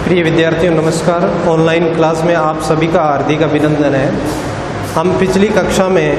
प्रिय विद्यार्थियों नमस्कार। ऑनलाइन क्लास में आप सभी का हार्दिक अभिनंदन है। हम पिछली कक्षा में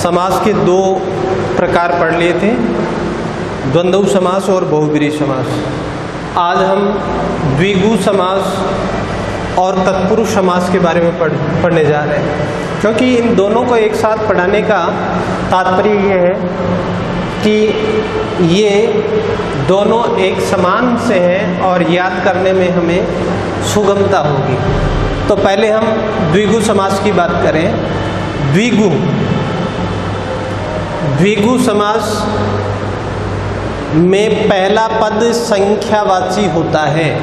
समास के दो प्रकार पढ़ लिए थे, द्वंद्व समास और बहुब्रीहि समास। आज हम द्विगु समास और तत्पुरुष समास के बारे में पढ़ने जा रहे हैं, क्योंकि इन दोनों को एक साथ पढ़ाने का तात्पर्य ये है कि ये दोनों एक समान से हैं और याद करने में हमें सुगमता होगी। तो पहले हम द्विगु समास की बात करें। द्विगु समास में पहला पद संख्यावाची होता है।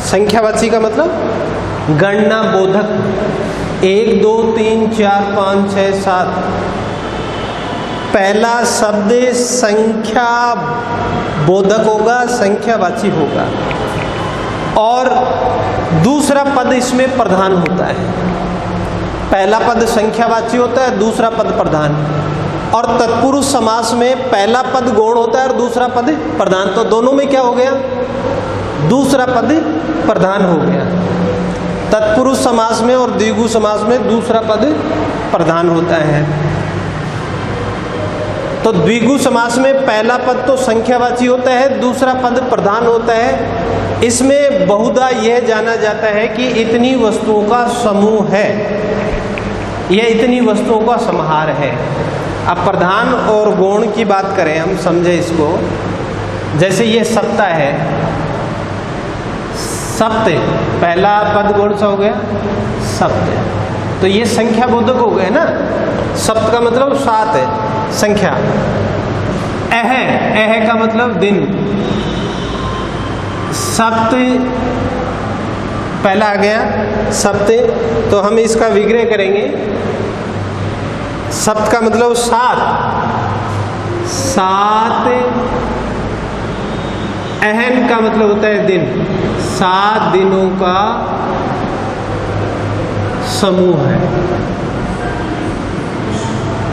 संख्यावाची का मतलब गणना बोधक, 1 2 3 4 5 6 7। पहला शब्द संख्या बोधक होगा, संख्यावाची होगा, और दूसरा पद इसमें प्रधान होता है। पहला पद संख्यावाची होता है, दूसरा पद प्रधान। और तत्पुरुष समास में पहला पद गौण होता है और दूसरा पद प्रधान। तो दोनों में क्या हो गया? दूसरा पद प्रधान हो गया। तत्पुरुष समास में और द्विगु समास में दूसरा पद प्रधान होता है। तो द्विगु समास में पहला पद तो संख्यावाची होता है, दूसरा पद प्रधान होता है। इसमें बहुधा यह जाना जाता है कि इतनी वस्तुओं का समूह है, यह इतनी वस्तुओं का समाहार है। अब प्रधान और गौण की बात करें, हम समझे इसको। जैसे ये सप्ता है, सप्त, पहला पद गौण सा हो गया सप्त, तो ये संख्या बोधक हो गए ना। सप्त का मतलब 7 है, संख्या। अह का मतलब दिन। सप्त पहला आ गया सप्त, तो हम इसका विग्रह करेंगे। सप्त का मतलब 7। अहन का मतलब होता है दिन। 7 दिनों का समूह है।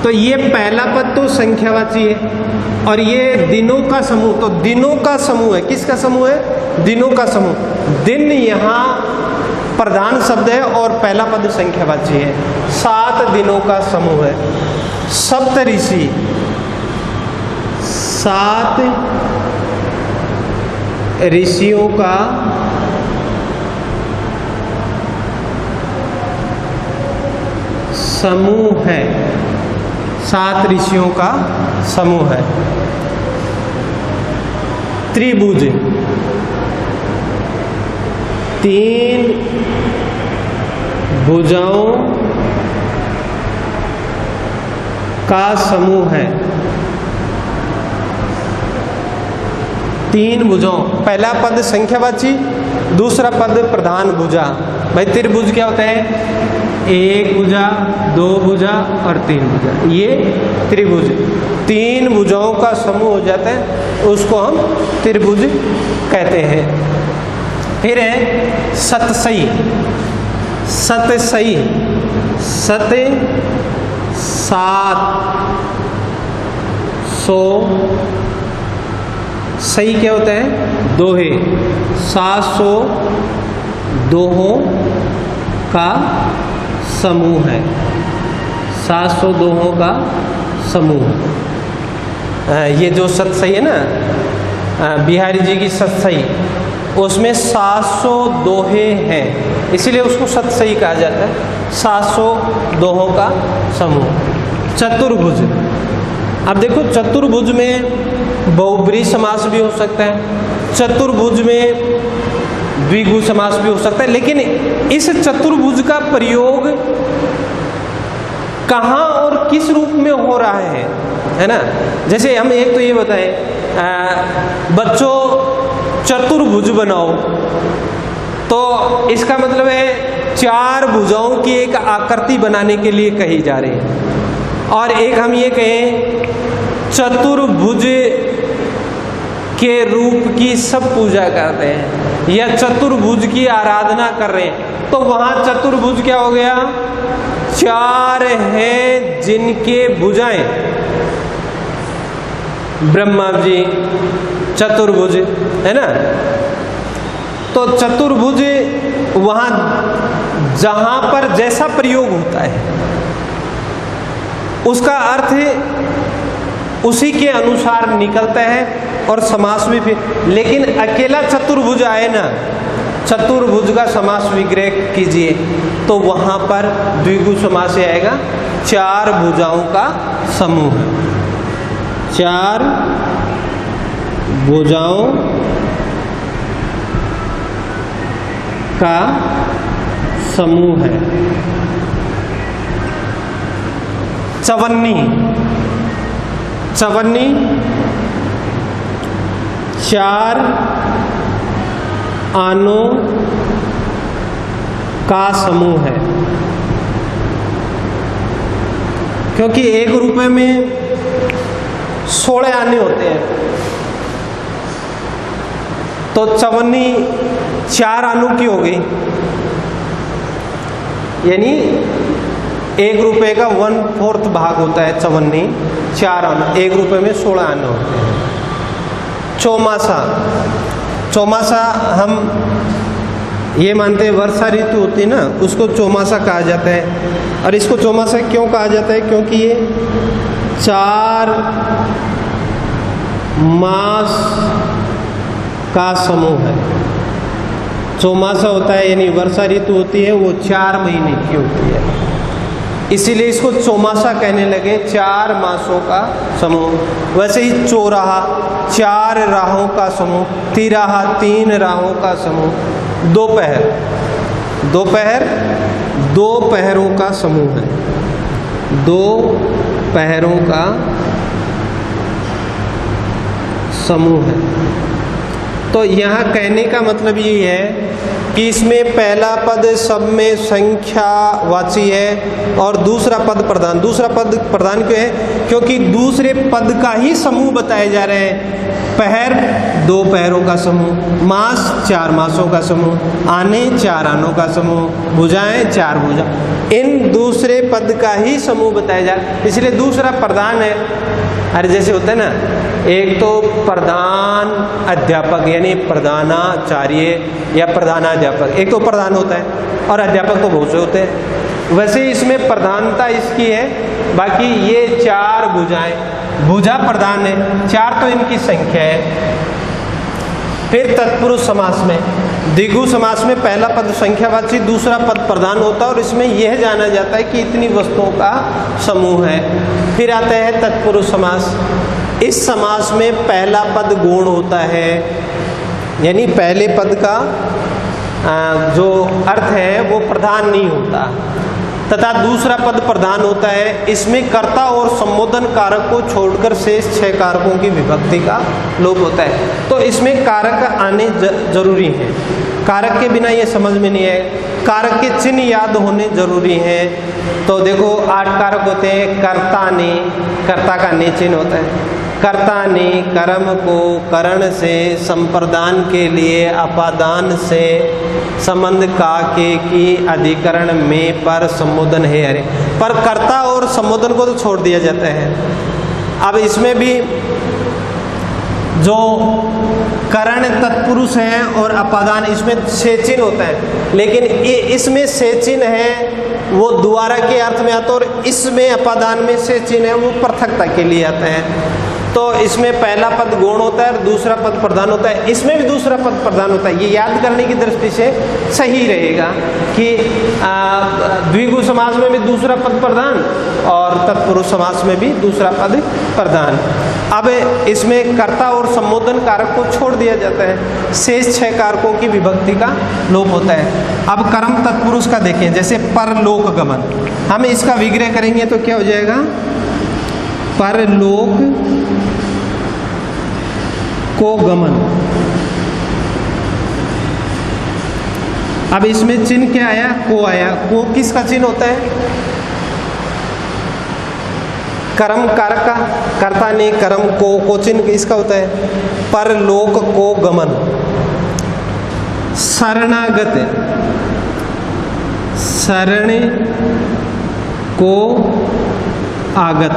तो ये पहला पद तो संख्यावाची है और ये दिनों का समूह, तो दिनों का समूह है। किसका समूह है? दिनों का समूह। दिन यहाँ प्रधान शब्द है और पहला पद संख्यावाची है। 7 दिनों का समूह है। सप्तऋषि, 7 ऋषियों का समूह है। 7 ऋषियों का समूह है। त्रिभुज, 3 भुजाओं का समूह है। 3 भुजाओं, पहला पद संख्यावाची, दूसरा पद प्रधान भुजा। भाई त्रिभुज क्या होता है? 1 भुजा, 2 भुजा और 3 भुजा, ये त्रिभुज। 3 भुजाओं का समूह हो जाता है, उसको हम त्रिभुज कहते हैं। फिर है सतसई, सतसई, 700। सही क्या होता है? दोहे। 700 दोहों का समूह है। 700 दोहों का समूह। ये जो सतसई है ना, बिहारी जी की सतसई, उसमें 700 दोहे हैं, इसीलिए उसको सतसई कहा जाता है। 700 दोहों का समूह। चतुर्भुज, अब देखो चतुर्भुज में बहुब्रीहि समास भी हो सकता है, चतुर्भुज में द्विगु समास भी हो सकता है। लेकिन इस चतुर्भुज का प्रयोग कहाँ और किस रूप में हो रहा है ना। जैसे हम एक तो ये बताएं, बच्चों चतुर्भुज बनाओ, तो इसका मतलब है 4 भुजाओं की एक आकृति बनाने के लिए कही जा रही है। और एक हम ये कहें चतुर्भुज के रूप की सब पूजा करते हैं या चतुर्भुज की आराधना कर रहे हैं, तो वहां चतुर्भुज क्या हो गया? 4 हैं जिनके भुजाएं, ब्रह्मा जी चतुर्भुज है ना। तो चतुर्भुज वहां जहां पर जैसा प्रयोग होता है उसका अर्थ उसी के अनुसार निकलता है और समास भी फिर, लेकिन अकेला चतुर्भुज आए ना, चतुर्भुज का समास विग्रह कीजिए तो वहां पर द्विगु समास आएगा, चार भुजाओं का समूह है, चार भुजाओं का समूह है। चवन्नी, चवन्नी चार आनों का समूह है, क्योंकि एक रुपए में 16 आने होते हैं, तो चवन्नी चार आनों की हो गई, यानी एक रुपए का 1/4 भाग होता है चवन्नी, चार आना, एक रुपए में 16 आने होते हैं। चौमासा, चौमासा हम ये मानते हैं वर्षा ऋतु होती है ना, उसको चौमासा कहा जाता है। और इसको चौमासा क्यों कहा जाता है? क्योंकि ये 4 मास का समूह है। चौमासा होता है यानी वर्षा ऋतु होती है, वो 4 महीने की होती है, इसीलिए इसको चौमासा कहने लगे, 4 मासों का समूह। वैसे ही चौराहा 4 राहों का समूह, तिराहा 3 राहों का समूह, दोपहर, दोपहर 2 पहरों का समूह है, 2 पहरों का समूह है। तो यहाँ कहने का मतलब ये है कि इसमें पहला पद सब में संख्यावाची है और दूसरा पद प्रधान। दूसरा पद प्रधान क्यों है? क्योंकि दूसरे पद का ही समूह बताए जा रहे हैं। पहर 2 पहरों का समूह, मास 4 मासों का समूह, आने 4 आनों का समूह, भुजाएं 4 भुजा, इन दूसरे पद का ही समूह बताया जा रहा है, इसलिए दूसरा प्रधान है। अरे जैसे होता है ना, एक तो प्रधान अध्यापक यानी प्रधानाचार्य या प्रधानाध्यापक, एक तो प्रधान होता है और अध्यापक तो बहुत से होते हैं। वैसे इसमें प्रधानता इसकी है, बाकी ये 4 भुजाएं, भुजा प्रधान है, 4 तो इनकी संख्या है। फिर तत्पुरुष समास में, द्विगु समास में पहला पद संख्यावाची, दूसरा पद प्रधान होता है और इसमें यह जाना जाता है कि इतनी वस्तुओं का समूह है। फिर आता है तत्पुरुष समास। इस समास में पहला पद गौण होता है, यानी पहले पद का जो अर्थ है वो प्रधान नहीं होता, तथा दूसरा पद प्रधान होता है। इसमें कर्ता और संबोधन कारक को छोड़कर शेष 6 कारकों की विभक्ति का लोप होता है। तो इसमें कारक आने जरूरी है, कारक के बिना ये समझ में नहीं है, कारक के चिन्ह याद होने जरूरी हैं। तो देखो 8 कारक होते हैं। कर्ता ने, कर्ता का ने चिन्ह होता है। कर्ता ने कर्म को करण से, संप्रदान के लिए अपादान से, संबंध का के की अधिकरण में पर संबोधन है। अरे पर कर्ता और संबोधन को तो छोड़ दिया जाता है। अब इसमें भी जो करण तत्पुरुष है और अपादान, इसमें से चिन्ह होता है, लेकिन इसमें से चिन्ह है वो द्वारा के अर्थ में आता है और इसमें अपादान में से चिन्ह है वो पृथकता के लिए आता है। तो इसमें पहला पद गौण होता है और दूसरा पद प्रधान होता है, इसमें भी दूसरा पद प्रधान होता है। ये याद करने की दृष्टि से सही रहेगा कि द्विगु समास में भी दूसरा पद प्रधान और तत्पुरुष समास में भी दूसरा पद प्रधान। अब इसमें कर्ता और संबोधन कारक को छोड़ दिया जाता है, शेष 6 कारकों की विभक्ति का लोप होता है। अब कर्म तत्पुरुष का देखें, जैसे परलोक गमन, हम इसका विग्रह करेंगे तो क्या हो जाएगा? परलोक को गमन। अब इसमें चिन्ह क्या आया? को आया। को किसका चिन्ह होता है? कर्म कारक का, कर्ता ने कर्म को चिन्ह इसका होता है परलोक को गमन। शरणागत, शरण को आगत,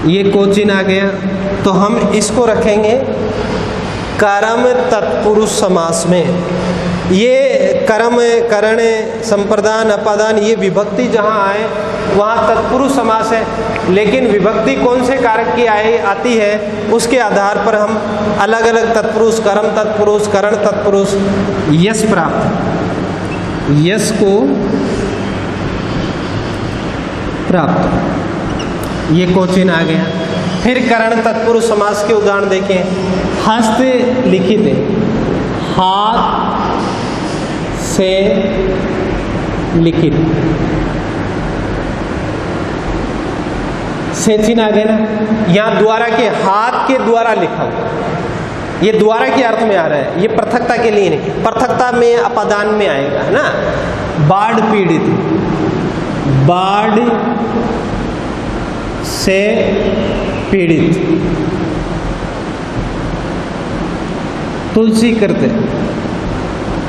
ये कोचिन आ गया, तो हम इसको रखेंगे कर्म तत्पुरुष समास में ये कर्म, करण, संप्रदान, अपादान, ये विभक्ति जहाँ आए वहाँ तत्पुरुष समास है, लेकिन विभक्ति कौन से कारक की आती है उसके आधार पर हम अलग अलग तत्पुरुष, कर्म तत्पुरुष, करण तत्पुरुष, यश प्राप्त, यश को प्राप्त, ये क्वेश्चन आ गया। फिर करण तत्पुरुष समास के उदाहरण देखें। हस्त लिखित, हाथ से लिखित, से चिन्ह आ गया ना। यहाँ द्वारा के, हाथ के द्वारा लिखा हुआ, ये द्वारा के अर्थ में आ रहा है, ये पृथकता के लिए नहीं, पृथकता में अपादान में आएगा, है ना। बाढ़ पीड़ित, बाढ़ से पीड़ित, तुलसी करते,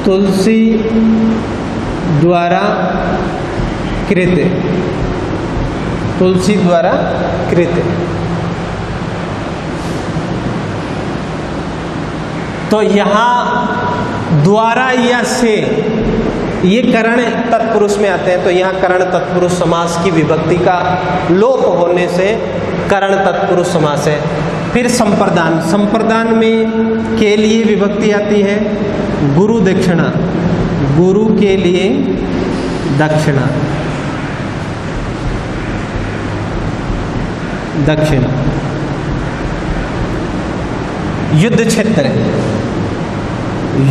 तुलसी द्वारा कृत, तुलसी द्वारा कृत। तो यहाँ द्वारा या से ये करण तत्पुरुष में आते हैं, तो यहाँ करण तत्पुरुष समास की विभक्ति का लोप होने से करण तत्पुरुष समास है। फिर संप्रदान, संप्रदान में के लिए विभक्ति आती है गुरु दक्षिणा, गुरु के लिए दक्षिणा, दक्षिणा। युद्ध क्षेत्र,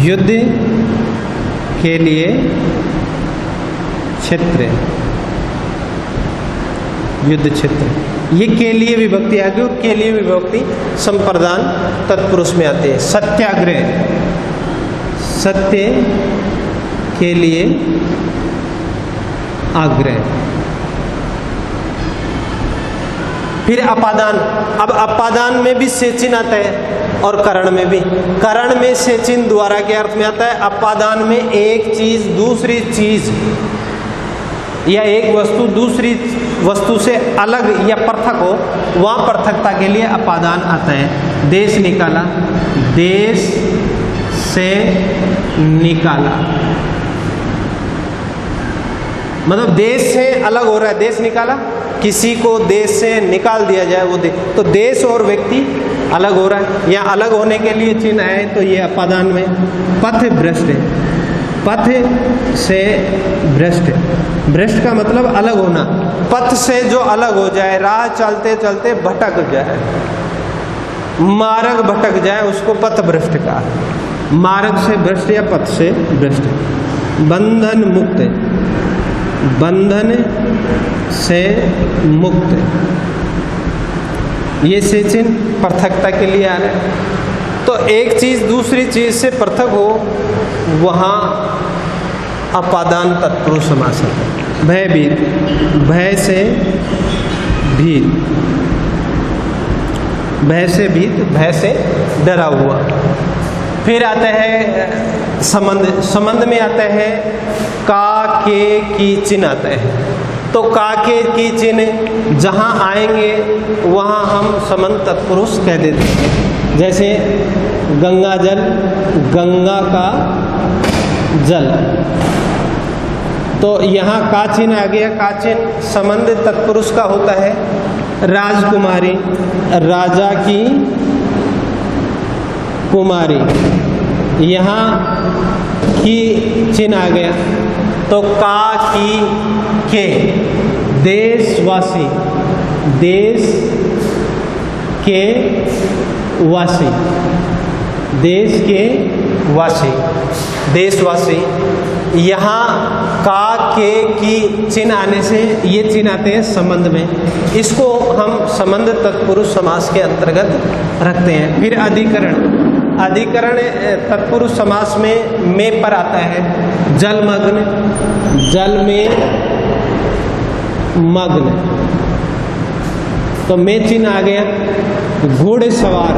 युद्ध के लिए क्षेत्र, युद्ध क्षेत्र, ये के लिए विभक्ति आ गई, और के लिए विभक्ति संप्रदान तत्पुरुष में आते हैं। सत्याग्रह, सत्य के लिए आग्रह। फिर अपादान, अब अपादान में भी से चिन्ह आता है और करण में भी। करण में से चिन्ह द्वारा के अर्थ में आता है, अपादान में एक चीज दूसरी चीज या एक वस्तु दूसरी वस्तु से अलग या पृथक हो, वहाँ पृथकता के लिए अपादान आता है। देश निकाला, देश से निकाला, मतलब देश से अलग हो रहा है, देश निकाला, किसी को देश से निकाल दिया जाए वो देश, तो देश और व्यक्ति अलग हो रहा है। या अलग होने के लिए चिन्ह आए तो ये अपादान में। पथ भ्रष्ट, पथ से भ्रष्ट, भ्रष्ट का मतलब अलग होना, पथ से जो अलग हो जाए, राह चलते चलते भटक जाए, मार्ग भटक जाए, उसको पथ भ्रष्ट कहा। मार्ग से भ्रष्ट या पथ से भ्रष्ट। बंधन मुक्त, बंधन से मुक्त, ये से चिन्ह पृथकता के लिए आ रहा है। तो एक चीज दूसरी चीज से पृथक हो, वहाँ अपादान तत्पुरुष समास है। भयभीत, भय से भीत, भय से भीत, भय से डरा हुआ। फिर आता है संबंध, संबंध में आता है का, के, की चिन्ह आता है। तो का, के, की चिन्ह जहाँ आएंगे वहाँ हम संबंध तत्पुरुष कह देते हैं। जैसे गंगा जल, गंगा का जल, तो यहाँ का चिन्ह आ गया। का चिन्ह संबंध तत्पुरुष का होता है। राजकुमारी, राजा की कुमारी, यहाँ की चिन्ह आ गया, तो का, की, के। देशवासी, देश के वासी, देश के वासी, देशवासी। यहाँ का, के, की चिन्ह आने से ये चिन्ह आते हैं संबंध में, इसको हम संबंध तत्पुरुष समास के अंतर्गत रखते हैं। फिर अधिकरण, अधिकरण तत्पुरुष समास में पर आता है। जलमग्न, जल में मग्न, तो में चिन्ह आ गया। घोड़े सवार,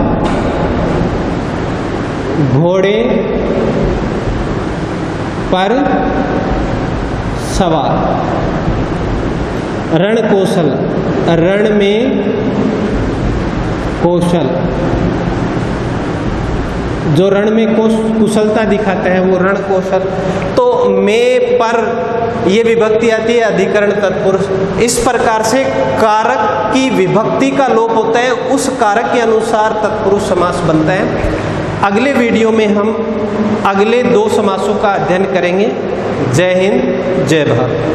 घोड़े पर सवार। रण कौशल, रण में कौशल। जो रण में कुशलता दिखाते हैं वो रण कौशल। तो में पर ये विभक्ति आती है अधिकरण तत्पुरुष। इस प्रकार से कारक की विभक्ति का लोप होता है, उस कारक के अनुसार तत्पुरुष समास बनता है। अगले वीडियो में हम अगले 2 समासों का अध्ययन करेंगे। जय हिंद, जय भारत।